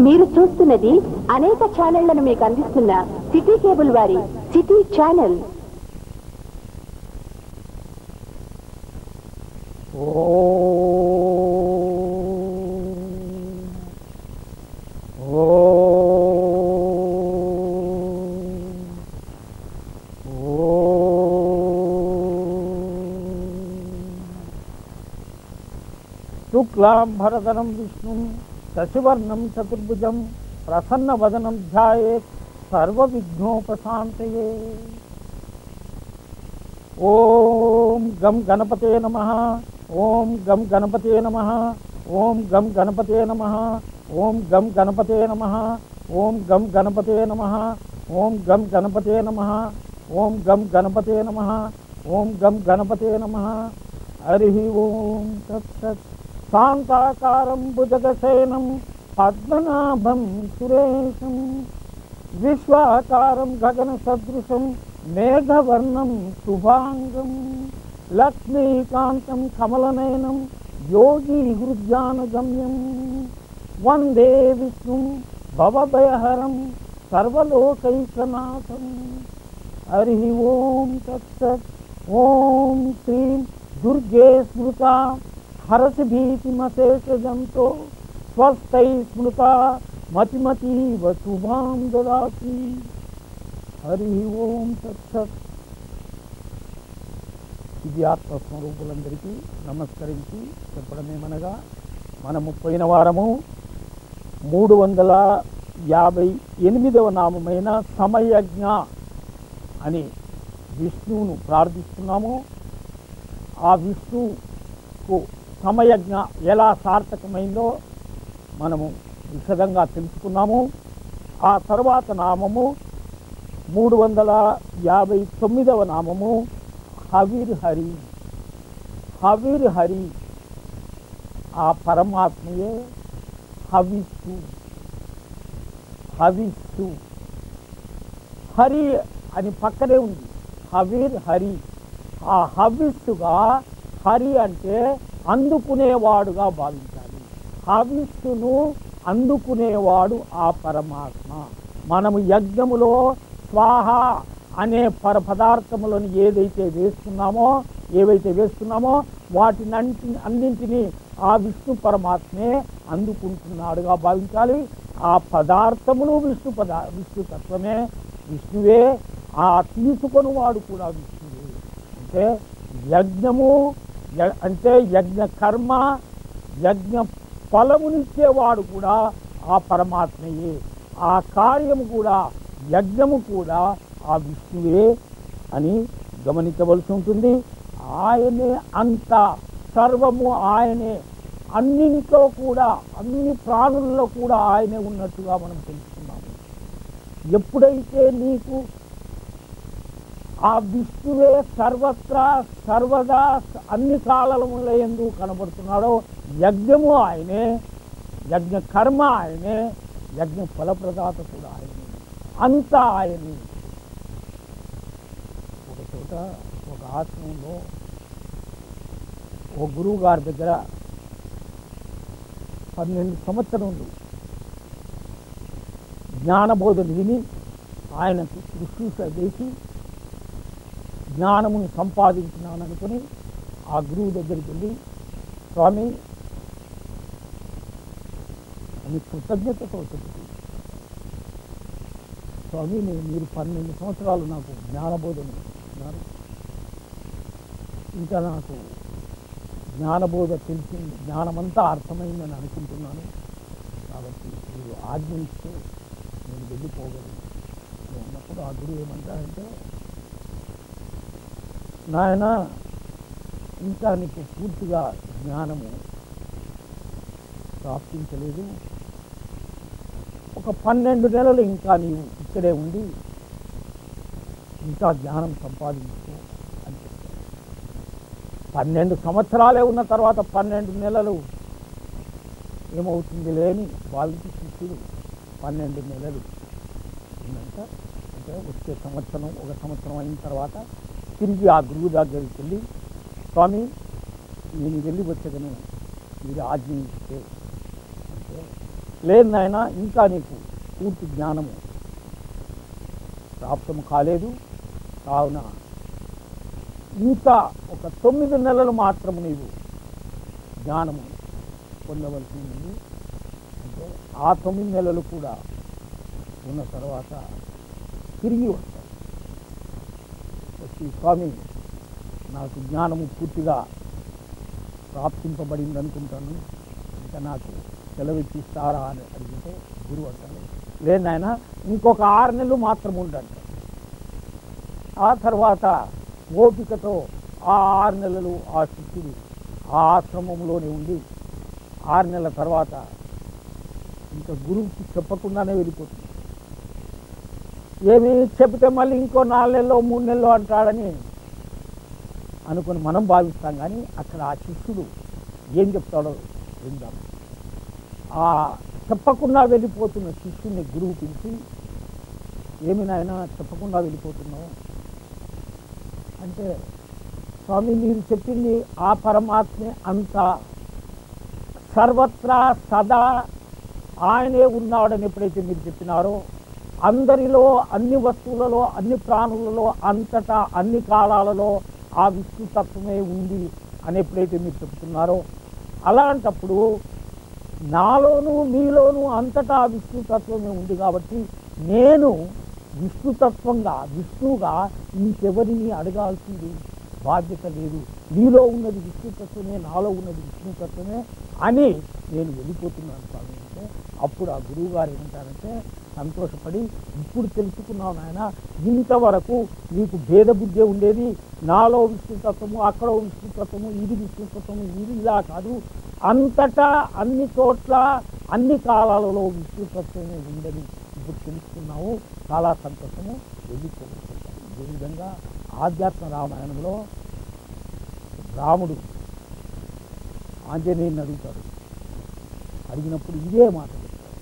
మీరు చూస్తున్నది అనేక ఛానళ్లను మీకు అందిస్తున్న సిటీ కేబుల్ వారి సిటీ ఛానల్. శుక్లాం భరధరం విష్ణు శశివర్ణం చతుర్భుజం ప్రసన్నవదనం ధ్యాయేత్ సర్వవిఘ్నోపశాంతయే. ఓం గం గణపతే నమః. ఓం గం గణపతే నమః. ఓం గం గణపతే నమః. ఓం గం గణపతే నమః. ఓం గం గణపతే నమః. ఓం గం గణపతే నమః. ఓం గం గణపతే నమః. ఓం గం గణపతే నమః. హరి ఓం తత్సత్. శాంతాకారం భుజగశయనం పద్మనాభం సురేశం విశ్వాకారం గగన సదృశం మేఘవర్ణం శుభాంగం లక్ష్మీకాంతం కమలనయనం యోగి హృద్యానగమ్యం వందే విష్ణుం భవభయహరం సర్వలోకైకనాథం. హరి ఓం తత్సత్. ఓం శ్రీం దుర్గే స్మృతా హరసి భీతిమశేషజంతో స్వస్థై స్మృత మతిమతీవ శుభాం దదాతి. హరి ఓం తత్సత్. ఇది ఆత్మస్వరూపులందరికీ నమస్కరించి చెప్పడమేమనగా, మనము పోయిన వారము 358వ నామమైన సమయజ్ఞ అని విష్ణువును ప్రార్థిస్తున్నాము. ఆ విష్ణువుకు సమయజ్ఞ ఎలా సార్థకమైందో మనము విశదంగా తెలుసుకున్నాము. ఆ తర్వాత నామము 359వ నామము హవిర్ హరి. హవిర్ హరి ఆ పరమాత్మయే హవిస్సు. హవిస్సు హరి అని పక్కనే ఉంది. హవిర్ హరి. ఆ హవిస్సుగా హరి అంటే అందుకునేవాడుగా భావించాలి. హవిస్సును అందుకునేవాడు ఆ పరమాత్మ. మనము యజ్ఞములో స్వాహ అనే పదార్థములను ఏవైతే వేస్తున్నామో వాటిని అన్నింటినీ ఆ విష్ణు పరమాత్మే అందుకుంటున్నాడుగా భావించాలి. ఆ పదార్థములు విష్ణు తత్వమే, విష్ణువే. ఆ తీసుకొని వాడు కూడా విష్ణువే. అంటే యజ్ఞము అంటే యజ్ఞ కర్మ, యజ్ఞ ఫలమునిచ్చేవాడు కూడా ఆ పరమాత్మయే. ఆ కార్యము కూడా, యజ్ఞము కూడా ఆ విష్ణువే అని గమనించవలసి ఉంటుంది. ఆయనే అంత, సర్వము ఆయనే. అన్నింట్లో కూడా, అన్ని ప్రాణుల్లో కూడా ఆయనే ఉన్నట్టుగా మనం తెలుసుకున్నాము. ఎప్పుడైతే నీకు ఆ విష్ణువే సర్వత్రా సర్వదా అన్ని కాలముల యందు కనబడుతున్నాడో, యజ్ఞము ఆయనే, యజ్ఞ కర్మ ఆయనే, యజ్ఞ ఫలప్రదాత కూడా ఆయనే, అంతా ఆయనే. ఒక చోట ఒక ఆశ్రమంలో ఓ గురువు గారి దగ్గర 12 సంవత్సరములు జ్ఞానబోధన విని ఆయనకు శుశ్రూష చేసి జ్ఞానమును సంపాదించినాననుకుని ఆ గురువు దగ్గరికి వెళ్ళి, స్వామి అని కృతజ్ఞతతో చెబుతూ, స్వామి మీరు 12 సంవత్సరాలు నాకు జ్ఞానబోధన ఇస్తున్నారు, ఇంకా నాకు జ్ఞానబోధ తెలిసింది, జ్ఞానమంతా అర్థమైందని అనుకుంటున్నాను. కాబట్టి మీరు ఆజ్ఞ ఇస్తే నేను వెళ్ళిపోగలను అన్నప్పుడు ఆ గురువు ఏమంటారంటే, నాయన ఇంకా నీకు పూర్తిగా జ్ఞానము ప్రాప్తించలేదు, ఒక 12 నెలలు ఇంకా నీవు ఇక్కడే ఉండి ఇంకా జ్ఞానం సంపాదించుకో అని చెప్తారు. 12 సంవత్సరాలే ఉన్న తర్వాత 12 నెలలు ఏమవుతుంది లేని వాళ్ళకి శిష్యుడు 12 నెలలు ఉందంట. అంటే వచ్చే సంవత్సరం, ఒక సంవత్సరం అయిన తర్వాత తిరిగి ఆ గురువు దగ్గరికి వెళ్ళి, స్వామి నేను వెళ్ళి వచ్చేదను, మీరు ఆజ్ఞ ఇస్తే అంటే లేదు నాయన, ఇంకా నీకు పూర్తి జ్ఞానము ప్రాప్తం కాలేదు, కావున ఇంకా ఒక 9 నెలలు మాత్రము నీవు జ్ఞానము పొందవలసి ఉంది. అంటే ఆ 9 నెలలు కూడా ఉన్న తర్వాత తిరిగి వస్తాడు. వచ్చి స్వామి నాకు జ్ఞానము పూర్తిగా ప్రాప్తింపబడింది అనుకుంటాను, ఇంకా నాకు సెలవిచ్చిస్తారా అని అడిగితే గురువు అంటాడు, లేదు నాయన ఇంకొక 6 నెలలు మాత్రం ఉండంట. ఆ తర్వాత ఓపికతో ఆ 6 నెలలు ఆ శిష్యుడు ఆ ఆశ్రమంలోనే ఉండి 6 నెలల తర్వాత ఇంకా గురువుకి చెప్పకుండానే వెళ్ళిపోతుంది. ఏమి చెబితే మళ్ళీ ఇంకో 4 నెలలో 3 నెలలో అంటాడని అనుకుని మనం భావిస్తాం. కానీ అక్కడ ఆ శిష్యుడు ఏం చెప్తాడో విందాం. ఆ చెప్పకుండా వెళ్ళిపోతున్న శిష్యుడిని గురువు పిలిచి, ఏమి నాయన చెప్పకుండా వెళ్ళిపోతున్నావు అంటే, స్వామి మీరు చెప్పింది ఆ పరమాత్మే అంతా సర్వత్రా సదా ఆయనే ఉన్నాడని ఎప్పుడైతే మీరు చెప్పినారో, అందరిలో అన్ని వస్తువులలో అన్ని ప్రాణులలో అంతటా అన్ని కాలాలలో ఆ విష్ణుతత్వమే ఉంది అని ఎప్పుడైతే మీరు చెప్తున్నారో, అలాంటప్పుడు నాలోనూ మీలోనూ అంతటా విష్ణుతత్వమే ఉంది కాబట్టి నేను విష్ణుతత్వంగా విష్ణువుగా ఇంకెవరిని అడగాల్సింది బాధ్యత లేదు. నీలో ఉన్నది విష్ణుతత్వమే, నాలో ఉన్నది విష్ణుతత్వమే అని నేను వెళ్ళిపోతున్నాను స్వామి అంటే, అప్పుడు ఆ గురువు గారు ఏమంటారంటే సంతోషపడి, ఇప్పుడు తెలుసుకున్నావు నాయన, ఇంతవరకు నీకు భేద బుద్ధి ఉండేది, నాలో విష్ణుతత్వము అక్కడ విష్ణుతత్వము ఇది విష్ణుతత్వము ఇది ఇలా కాదు, అంతటా అన్ని చోట్ల అన్ని కాలాలలో విష్ణుతత్వమే ఉందని ఇప్పుడు తెలుసుకున్నావు, చాలా సంతోషము, వెళ్ళిపోతుంది. ఈ విధంగా ఆధ్యాత్మ రామాయణంలో రాముడు ఆంజనేయుని అడుగుతాడు. అడిగినప్పుడు ఇదే మాట చెప్తాడు.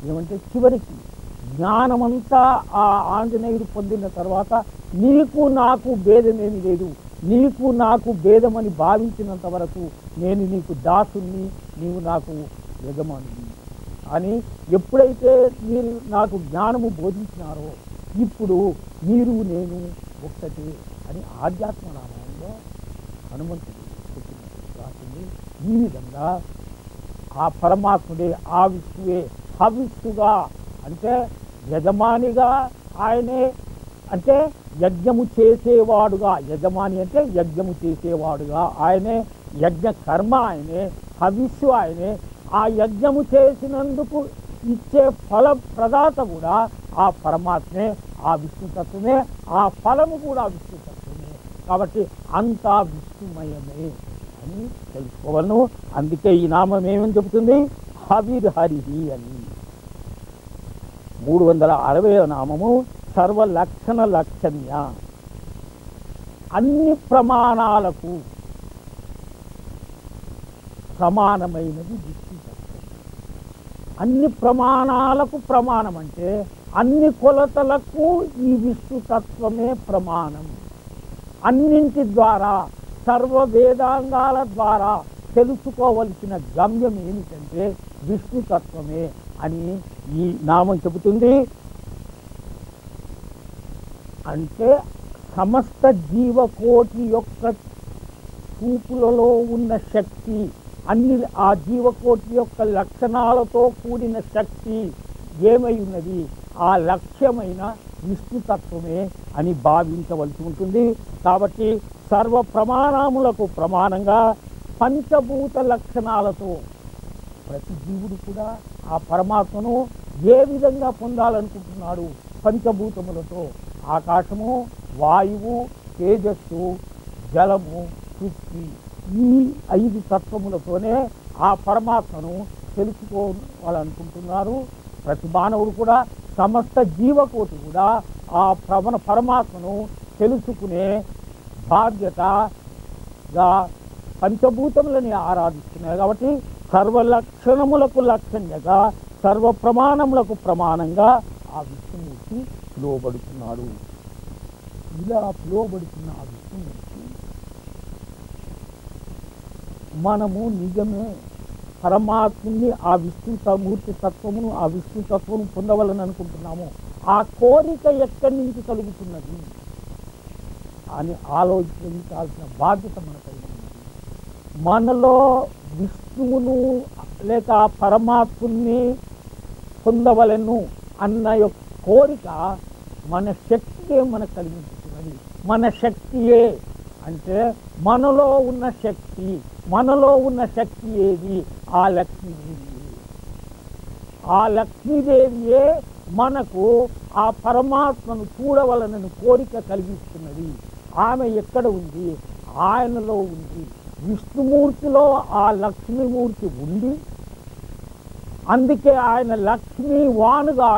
ఏమంటే చివరికి జ్ఞానమంతా ఆ ఆంజనేయుడు పొందిన తర్వాత నీకు నాకు భేదమేమి లేదు, నీకు నాకు భేదమని భావించినంత వరకు నేను నీకు దాసుని, నీవు నాకు యజమాని అని ఎప్పుడైతే మీరు నాకు జ్ఞానము బోధించినారో ఇప్పుడు మీరు నేను ఒక్కటే అని ఆధ్యాత్మ రామాయణంలో హనుమంతుడు రాసింది. ఈ విధంగా ఆ పరమాత్ముడే, ఆ విష్ణువే హవిష్ణుగా అంటే యజమానిగా ఆయనే, అంటే యజ్ఞము చేసేవాడుగా, యజమాని అంటే యజ్ఞము చేసేవాడుగా ఆయనే, యజ్ఞ కర్మ ఆయనే, హవిస్సు ఆయనే, ఆ యజ్ఞము చేసినందుకు ఇచ్చే ఫల ప్రదాత కూడా ఆ పరమాత్మే, ఆ విష్ణుతత్వమే, ఆ ఫలము కూడా విష్ణుతత్వమే. కాబట్టి అంతా విష్ణుమయమే అని తెలుసుకోవలను. అందుకే ఈ నామం ఏమని చెబుతుంది, హవిర్హరి అని. 360వ నామము సర్వలక్షణ లక్షణ్య, అన్ని ప్రమాణాలకు ప్రమాణమైనది విష్ణుతత్వం. అన్ని ప్రమాణాలకు ప్రమాణం అంటే అన్ని కొలతలకు ఈ విష్ణుతత్వమే ప్రమాణం. అన్నింటి ద్వారా సర్వ వేదాంగాల ద్వారా తెలుసుకోవలసిన గమ్యం ఏమిటంటే విష్ణుతత్వమే అని ఈ నామం చెబుతుంది. అంటే సమస్త జీవకోటి యొక్క చూపులలో ఉన్న శక్తి, అన్ని ఆ జీవకోటి యొక్క లక్షణాలతో కూడిన శక్తి ఏమై ఉన్నది, ఆ లక్ష్యమైన విష్ణుతత్వమే అని భావించవలసి ఉంటుంది. కాబట్టి సర్వ ప్రమాణములకు ప్రమాణంగా పంచభూత లక్షణాలతో ప్రతి జీవుడు కూడా ఆ పరమాత్మను ఏ విధంగా పొందాలనుకుంటున్నాడు, పంచభూతములతో ఆకాశము, వాయువు, తేజస్సు, జలము, పృథ్వీ, ఈ 5 తత్వములతోనే ఆ పరమాత్మను తెలుసుకోవాలనుకుంటున్నారు. ప్రతి మానవుడు కూడా, సమస్త జీవకోటి కూడా ఆ పరమాత్మను తెలుసుకునే బాధ్యతగా పంచభూతములని ఆరాధిస్తున్నాయి. కాబట్టి సర్వలక్షణములకు లక్షణ్యగా, సర్వ ప్రమాణములకు ప్రమాణంగా ఆ విష్ణుమూర్తి పిలువబడుతున్నాడు. ఇలా పిలువబడుతున్న ఆ విష్ణుమూర్తి మనము నిజమే పరమాత్మని, ఆ విష్ణుమూర్తి తత్వమును, ఆ విష్ణు తత్వము పొందవాలని అనుకుంటున్నామో ఆ కోరిక ఎక్కడి నుంచి కలుగుతున్నది అని ఆలోచించాల్సిన బాధ్యత మనపై ఉంది. మనలో విష్ణువును లేక పరమాత్ముని పొందవలను అన్న యొక్క కోరిక మన శక్తియే మనకు కలిగించుతున్నది. మన శక్తియే అంటే మనలో ఉన్న శక్తి, మనలో ఉన్న శక్తి ఏది? ఆ లక్ష్మీదేవి. ఆ లక్ష్మీదేవియే మనకు ఆ పరమాత్మను చూడవలనని కోరిక కలిగిస్తున్నది. ఆమె ఎక్కడ ఉంది? ఆయనలో ఉంది. విష్ణుమూర్తిలో ఆ లక్ష్మీమూర్తి ఉంది. అందుకే ఆయన లక్ష్మీవానుగా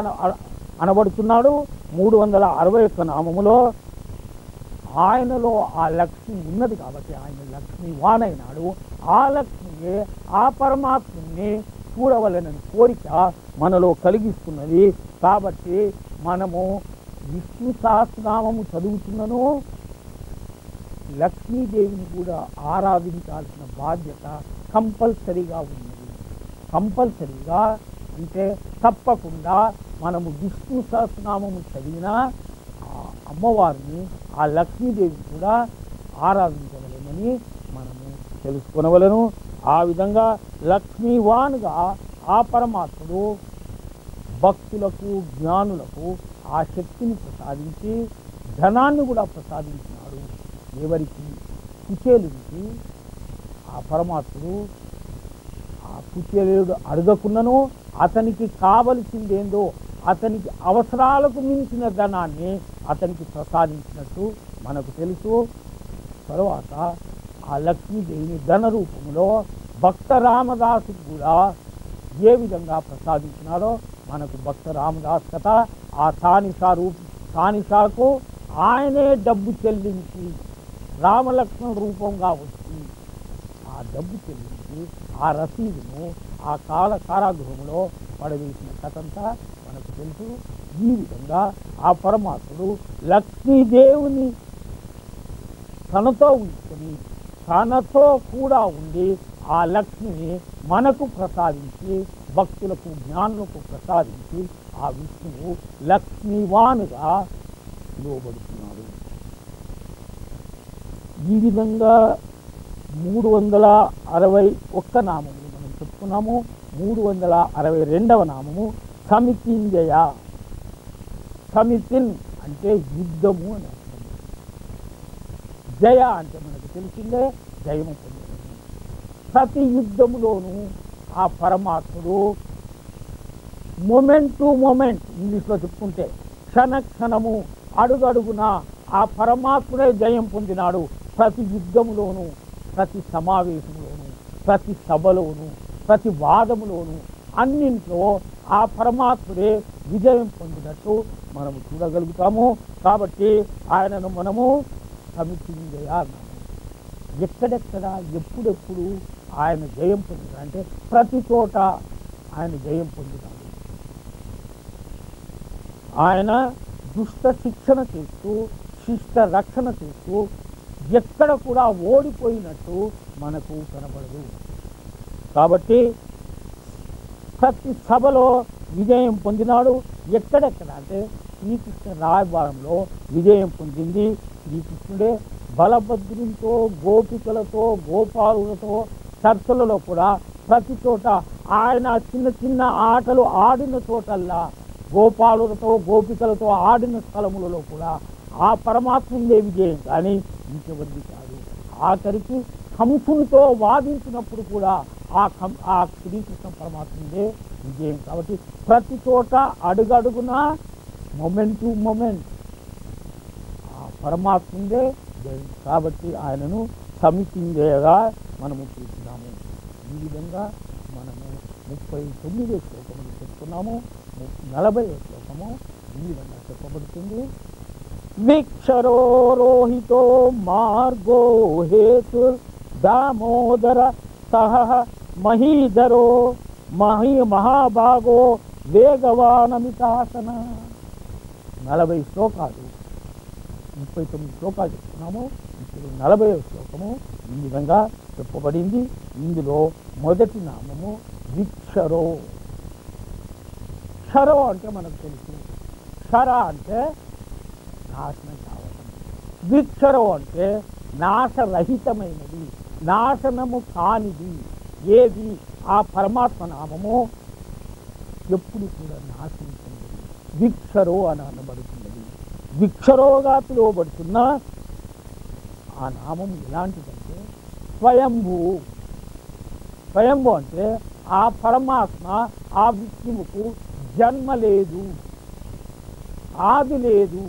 అనబడుతున్నాడు. 361 నామములో ఆయనలో ఆ లక్ష్మి ఉన్నది కాబట్టి ఆయన లక్ష్మీవాన్ అయినాడు. ఆ లక్ష్మియే ఆ పరమాత్మని చూడవలనని కోరిక మనలో కలిగిస్తున్నది. కాబట్టి మనము విష్ణు సహస్రనామము చదువుతున్నను లక్ష్మీదేవిని కూడా ఆరాధించాల్సిన బాధ్యత కంపల్సరీగా ఉన్నది. కంపల్సరీగా అంటే తప్పకుండా మనము విష్ణు సహస్రనామము చదివినా అమ్మవారిని, ఆ లక్ష్మీదేవిని కూడా ఆరాధించవలెనని మనము తెలుసుకొనవలను. ఆ విధంగా లక్ష్మీవాన్గా ఆ పరమాత్ముడు భక్తులకు, జ్ఞానులకు ఆ శక్తిని ప్రసాదించి ధనాన్ని కూడా ప్రసాదించినాడు. ఎవరికి? కుచేలుడికి. ఆ పరమాత్ముడు ఆ కుచేలుడు అడగకున్నను అతనికి కావలసిందేందో, అతనికి అవసరాలకు మించిన ధనాన్ని అతనికి ప్రసాదించినట్టు మనకు తెలుసు. తరువాత ఆ లక్ష్మీదేవిని ధన రూపంలో భక్త రామదాసుకు కూడా ఏ విధంగా ప్రసాదించినాడో మనకు భక్త రామదాస్ కథ. ఆ తానిషాకు ఆయనే డబ్బు చెల్లించి రామలక్ష్మణ రూపంగా వచ్చి ఆ డబ్బు చెల్లించి ఆ రసీదును ఆ కారాగృహంలో పడవేసిన కథంతా మనకు తెలుసు. ఈ విధంగా ఆ పరమాత్ముడు లక్ష్మీదేవిని తనతో ఉంచుకొని తనతో కూడా ఉండి ఆ లక్ష్మిని మనకు ప్రసాదించి భక్తులకు, జ్ఞానులకు ప్రసాదించి ఆ విష్ణువు లక్ష్మీవానుగా పిలువబడుతున్నాడు. ఈ విధంగా 361 నామములు మనం చెప్పుకున్నాము. 362వ నామము సమితింజయ. సమితిన్ అంటే యుద్ధము అని అర్థం. జయ అంటే మనకు తెలిసిందే జయము పొందడం. ప్రతి యుద్ధములోనూ ఆ పరమాత్ముడు మొమెంట్ టు మొమెంట్, ఇంగ్లీష్లో చెప్పుకుంటే క్షణక్షణము అడుగడుగున ఆ పరమాత్ముడే జయం పొందినాడు. ప్రతి యుద్ధములోనూ, ప్రతి సమావేశంలోనూ, ప్రతి సభలోనూ, ప్రతి వాదములోనూ అన్నింట్లో ఆ పరమాత్ముడే విజయం పొందినట్టు మనము చూడగలుగుతాము. కాబట్టి ఆయనను మనము సమితింజయ అన్నాము. ఎక్కడెక్కడ ఎప్పుడెప్పుడు ఆయన జయం పొందినాడు అంటే ప్రతి చోట ఆయన జయం పొందినాడు. ఆయన దుష్ట శిక్షణ చేస్తూ, శిష్ట రక్షణ చేస్తూ ఎక్కడ కూడా ఓడిపోయినట్టు మనకు కనబడదు. కాబట్టి ప్రతి సభలో విజయం పొందినాడు. ఎక్కడెక్కడ అంటే శ్రీకృష్ణ రాయబారంలో విజయం పొందింది శ్రీకృష్ణుడే. బలభద్రునితో, గోపికలతో, గోపాలులతో చర్చలలో కూడా ప్రతి చోట ఆయన చిన్న చిన్న ఆటలు ఆడిన చోటల్లా, గోపాలులతో, గోపికలతో ఆడిన స్థలములలో కూడా ఆ పరమాత్ముడే విజయం, కానీ ఇంకెవరిది కాదు. ఆఖరికి కంసునితో వాదించినప్పుడు కూడా ఆ శ్రీకృష్ణ పరమాత్ముడే విజయం. కాబట్టి ప్రతి చోట అడుగడుగున మొమెంట్ టు మొమెంట్ ఆ పరమాత్ముడే జయం. కాబట్టి ఆయనను సమితింజయగా మనము చూస్తున్నాము. ఈ విధంగా మనము 39 శ్లోకములు చెప్పుకున్నాము. 40వ శ్లోకము ఈ విధంగా చెప్పబడుతుంది. విక్షరో రోహితో మార్గో హేతు దామోదర సహ మహీధరో మహాభాగో వేగవానమితాసన. 40 శ్లోకాలు, 39 శ్లోకాలు చెప్తున్నాము. ఇప్పుడు 40వ శ్లోకము ఈ విధంగా చెప్పబడింది. ఇందులో మొదటి నామము విక్షరో. క్షరో అంటే మనకు తెలుసు, క్షర అంటే నాశనం కావడం, విక్షరో అంటే నాశరహితమైనది, నాశనము కానిది. ఏది? ఆ పరమాత్మ నామము ఎప్పుడు కూడా నాశనం చెందదు, విక్షరో అని అనబడుతున్నది. విక్షరోగా పిలువబడుతున్న ఆ నామం ఎలాంటిదంటే స్వయంభూ. స్వయంభూ అంటే ఆ పరమాత్మ, ఆ విష్ణువుకు జన్మ లేదు, ఆది లేదు.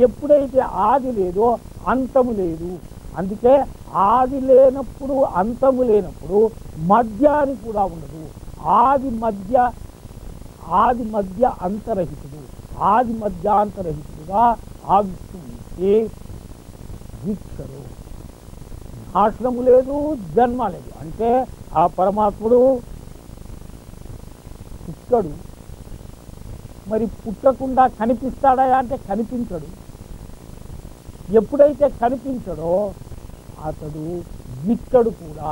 ఎప్పుడైతే ఆది లేదో అంతము లేదు. అందుకే ఆది లేనప్పుడు, అంతము లేనప్పుడు మధ్యాన్ని కూడా ఉండదు. ఆది మధ్య అంతరహితుడు, ఆది మధ్యాంతరహితుడుగా ఆ విష్ణువుకి విక్షరు. నాశనము లేదు, జన్మ లేదు. అంటే ఆ పరమాత్ముడు పుట్టడు. మరి పుట్టకుండా కనిపిస్తాడా అంటే కనిపించడు. ఎప్పుడైతే కనిపించడో అతడు దిట్టడు కూడా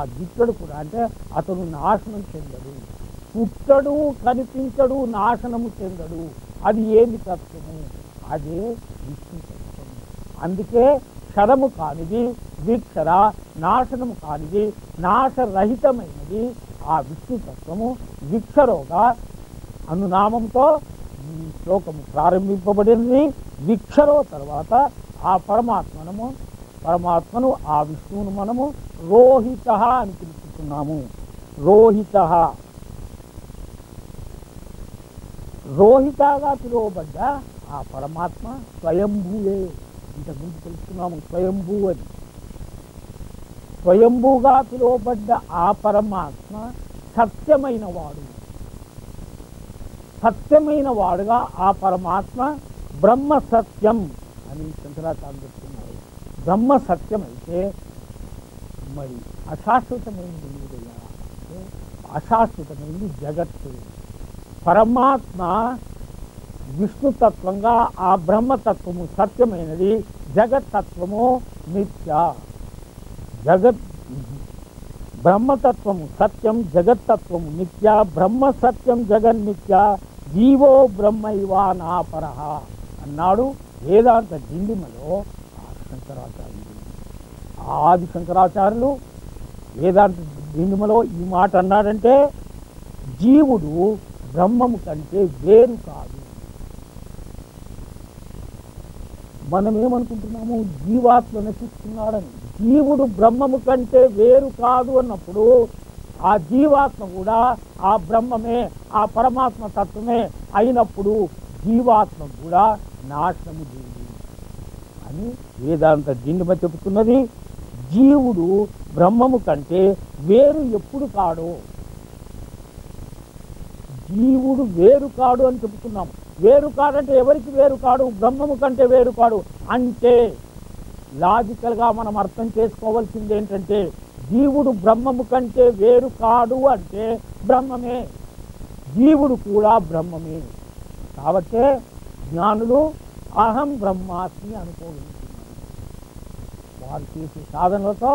అంటే అతడు నాశనం చెందడు. పుట్టడు, కనిపించడు, నాశనము చెందడు. అది ఏమి తత్వము? అదే విష్ణు తత్వం. అందుకే క్షరము కానిది విక్షర, నాశనము కానిది నాశరహితమైనది ఆ విష్ణుతత్వము విక్షరోగా అనునామంతో ఈ శ్లోకము ప్రారంభింపబడింది. విక్షరో తర్వాత ఆ పరమాత్మను ఆ విష్ణువును మనము రోహిత అని పిలుస్తున్నాము. రోహితగా పిలువబడ్డ ఆ పరమాత్మ స్వయంభూవే. ఇంతకుముందు తెలుసుకున్నాము స్వయంభూ అని. స్వయంభూగా పిలువబడ్డ ఆ పరమాత్మ సత్యమైన వాడుగా ఆ పరమాత్మ బ్రహ్మ సత్యం అని శంకరాచార్యులు చెప్తున్నారు. బ్రహ్మ సత్యం అయితే మరి అశాశ్వతమైనది ఏదయ్యా అంటే అశాశ్వతమైనది జగత్తు. పరమాత్మ విష్ణుతత్వంగా ఆ బ్రహ్మతత్వము సత్యమైనది, జగత్తత్వము నిత్య. బ్రహ్మతత్వము సత్యం, జగత్తత్వము నిత్య. బ్రహ్మ సత్యం జగన్నిత్య, జీవో బ్రహ్మైవా నాపరః అన్నాడు వేదాంత దిండిమలో శంకరాచార్యులు. ఆది శంకరాచార్యులు వేదాంత దిండిమలో ఈ మాట అన్నాడంటే జీవుడు బ్రహ్మము కంటే వేరు కాదు. మనం ఏమనుకుంటున్నాము? జీవాత్మ నశిస్తున్నాడని. జీవుడు బ్రహ్మము కంటే వేరు కాదు అన్నప్పుడు ఆ జీవాత్మ కూడా ఆ బ్రహ్మమే, ఆ పరమాత్మ తత్వమే అయినప్పుడు జీవాత్మ కూడా నాశనము లేదు అని వేదాంత దిండిమ చెబుతున్నది. జీవుడు బ్రహ్మము కంటే వేరు ఎప్పుడు కాడో, జీవుడు వేరు కాడు అని చెబుతున్నాము. వేరు కాడంటే ఎవరికి వేరు కాడు? బ్రహ్మము కంటే వేరు కాడు. అంటే లాజికల్గా మనం అర్థం చేసుకోవాల్సింది ఏంటంటే జీవుడు బ్రహ్మము కంటే వేరు కాడు అంటే బ్రహ్మమే, జీవుడు కూడా బ్రహ్మమే. కాబట్టి జ్ఞానులు అహం బ్రహ్మాస్మి అనుకోగలుగుతున్నారు. వారు చేసే సాధనలతో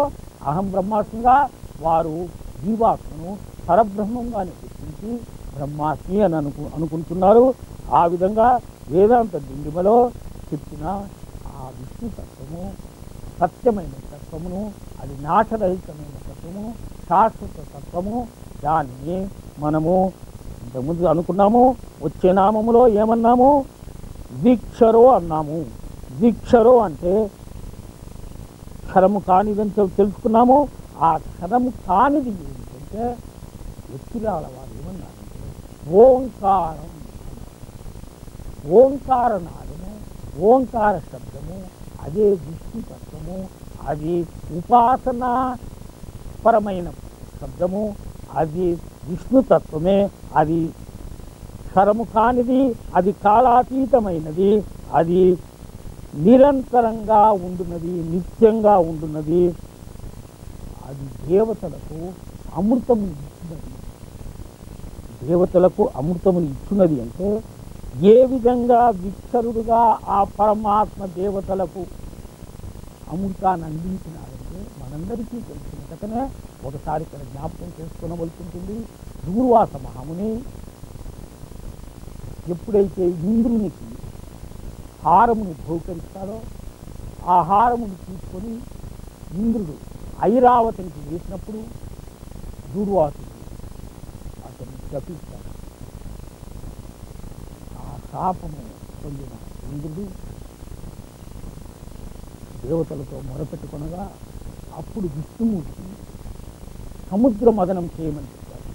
అహం బ్రహ్మాస్మిగా వారు జీవాత్మను పరబ్రహ్మంగానే గుర్తించి బ్రహ్మాస్మి అని అనుకుంటున్నారు. ఆ విధంగా వేదాంత దిండిమలో చెప్పిన ఆ విష్ణు తత్వము సత్యమైన తత్వమును, అది నాశరహితమైన తత్వము, శాశ్వత తత్వము, దాన్ని మనము ఇంతకుముందు అనుకున్నాము. వచ్చే నామములో ఏమన్నాము? విక్షరో అన్నాము. విక్షరో అంటే క్షరము కానిదని తెలుసుకున్నాము. ఆ క్షరము కానిది ఏమిటంటే ఎత్తిరాల వారు ఏమన్నారంటే ఓంకారం. ఓంకార నాదము, ఓంకార శబ్దము అదే విష్ణుతత్వము. అది ఉపాసనా పరమైన శబ్దము, అది విష్ణుతత్వమే. అది క్షరము కానిది, అది కాలాతీతమైనది, అది నిరంతరంగా ఉండున్నది, నిత్యంగా ఉండున్నది. అది దేవతలకు అమృతము ఇచ్చినది. దేవతలకు అమృతమును ఇచ్చినది అంటే ఏ విధంగా విక్షరుడుగా ఆ పరమాత్మ దేవతలకు అమృతాన్ని అందించినారంటే మనందరికీ తెలిసిన కథనే. ఒకసారి ఇక్కడ జ్ఞాపకం చేసుకోవలసి ఉంటుంది. దూర్వాస మహాముని ఎప్పుడైతే ఇంద్రునికి హారమును బహుకరిస్తాడో ఆ హారమును తీసుకొని ఇంద్రుడు ఐరావతికి వేసినప్పుడు దూర్వాసుడు అతన్ని శపిస్తాడు. ఆ శాపము పొందిన ఇంద్రుడు దేవతలతో మొరపెట్టుకొనగా అప్పుడు విష్ణుమూర్తి సముద్ర మదనం చేయమని చెప్పాడు.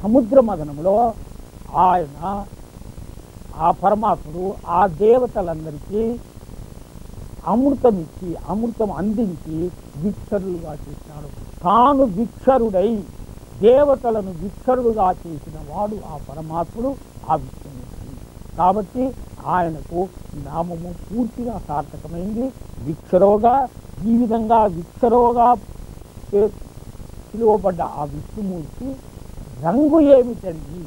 సముద్ర మదనంలో ఆయన ఆ పరమాత్ముడు ఆ దేవతలందరికీ అమృతం ఇచ్చి అమృతం అందించి విక్షరులుగా చేసినాడు. తాను విక్షరుడై దేవతలను విక్షరుడుగా చేసిన వాడు ఆ పరమాత్ముడు, ఆ విష్ణుమూర్తి. కాబట్టి ఆయనకు నామము పూర్తిగా సార్థకమైంది. విక్షరోగా ఈ విధంగా విక్షరోగా పిలువబడ్డ ఆ విష్ణుమూర్తి రంగు ఏమిటండి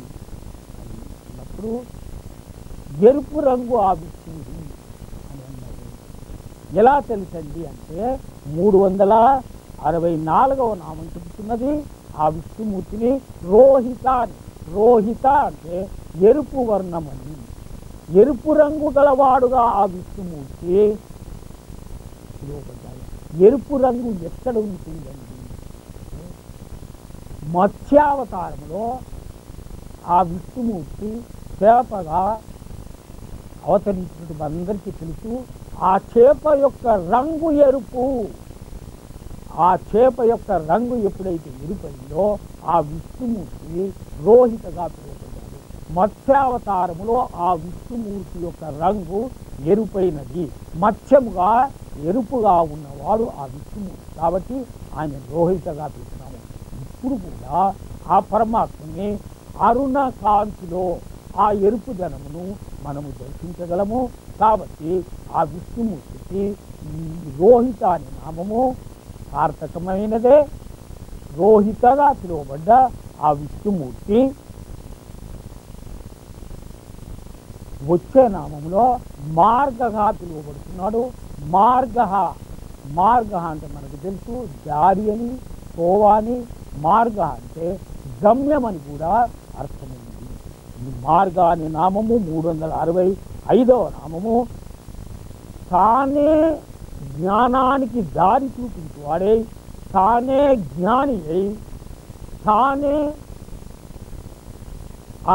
అన్నప్పుడు ఎరుపు రంగు ఆ విష్ణువుడి అని అన్నారు. ఎలా తెలుసండి అంటే 364వ నామం చెబుతున్నది ఆ విష్ణుమూర్తిని రోహిత. రోహిత అంటే ఎరుపు వర్ణమని, ఎరుపు రంగు గలవాడుగా ఆ విష్ణుమూర్తి పిలువబడ్డాడు. ఎరుపు రంగు ఎక్కడ ఉంటుందండి? మత్స్యావతారంలో ఆ విష్ణుమూర్తి చేపగా అవతరించినట్టు అందరికీ తెలుసు. ఆ చేప యొక్క రంగు ఎరుపు. ఆ చేప యొక్క రంగు ఎప్పుడైతే ఎరుపైందో ఆ విష్ణుమూర్తి రోహితగా పిలువబడ్డాడు. మత్స్యావతారములో ఆ విష్ణుమూర్తి యొక్క రంగు ఎరుపైనది. మత్స్యముగా ఎరుపుగా ఉన్నవాడు ఆ విష్ణుమూర్తి. కాబట్టి ఆయన రోహితగా పిలుస్తున్నాము. ఇప్పుడు కూడా ఆ పరమాత్మని అరుణ కాంతిలో ఆ ఎరుపు జనమును మనము దర్శించగలము. కాబట్టి ఆ విష్ణుమూర్తికి రోహిత అనే నామము సార్థకమైనదే. రోహితగా పిలువబడ్డ ఆ విష్ణుమూర్తి వచ్చే నామంలో మార్గగా పిలువబడుతున్నాడు. మార్గ అంటే మనకు తెలుసు దారి అని, తోవాని. మార్గ అంటే గమ్యం అని కూడా అర్థమైంది. ఈ మార్గ అనే నామము 365వ నామము. తానే జ్ఞానానికి దారి చూపించువాడే, తానే జ్ఞాని అయి, తానే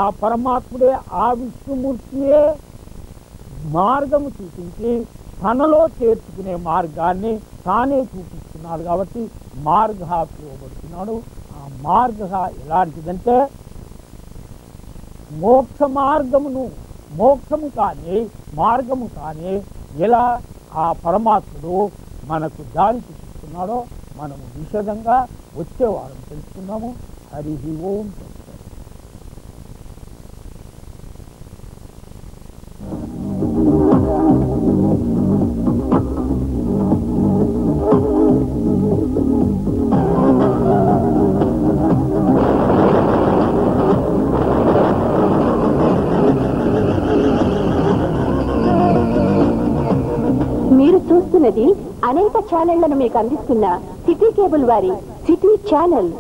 ఆ పరమాత్ముడే ఆ విష్ణుమూర్తియే మార్గము చూపించి తనలో చేర్చుకునే మార్గాన్ని తానే చూపిస్తున్నాడు. కాబట్టి మార్గ పిలువబడుతున్నాడు. ఆ మార్గ ఎలాంటిదంటే మోక్ష మార్గమును, మోక్షము కానీ మార్గము కానీ ఎలా ఆ పరమాత్ముడు మనకు దారి చూపిస్తున్నాడో మనము విశదంగా వచ్చేవారం తెలుసుకున్నాము. హరి ఓం. మీరు చూస్తున్నది అనేక ఛానళ్లను మీకు అందిస్తున్న సిటీ కేబుల్ వారి సిటీ ఛానల్.